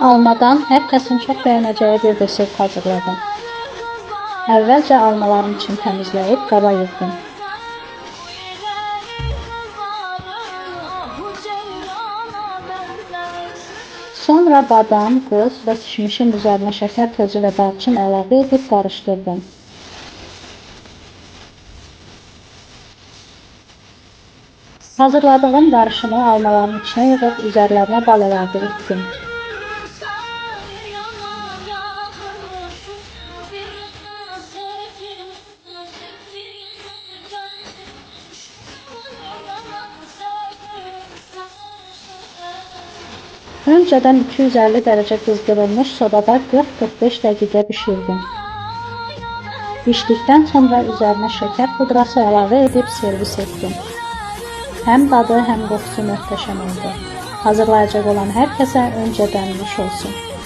Almadan hər kəsin çox bəyənəcəyi bir desert hazırladım. Əvvəlcə almaların için təmizləyib qaba yığdım. Sonra badam, qız və kişmişin üzərinə şəkər tozu və darçın əlavə edib qarışdırdım. Hazırladığım qarışımı almaların içine yığıb üzərlərinə bal əlavə etdim. Önceden 250 derece kızdırılmış sobada 40-45 dakika pişirdim. Pişdikdən sonra üzerine şeker pudrası əlavə edib servis etdim. Hem dadı, hem qoxusu möhtəşəm oldu. Hazırlayacaq olan hər kəsə öncədən nuş olsun.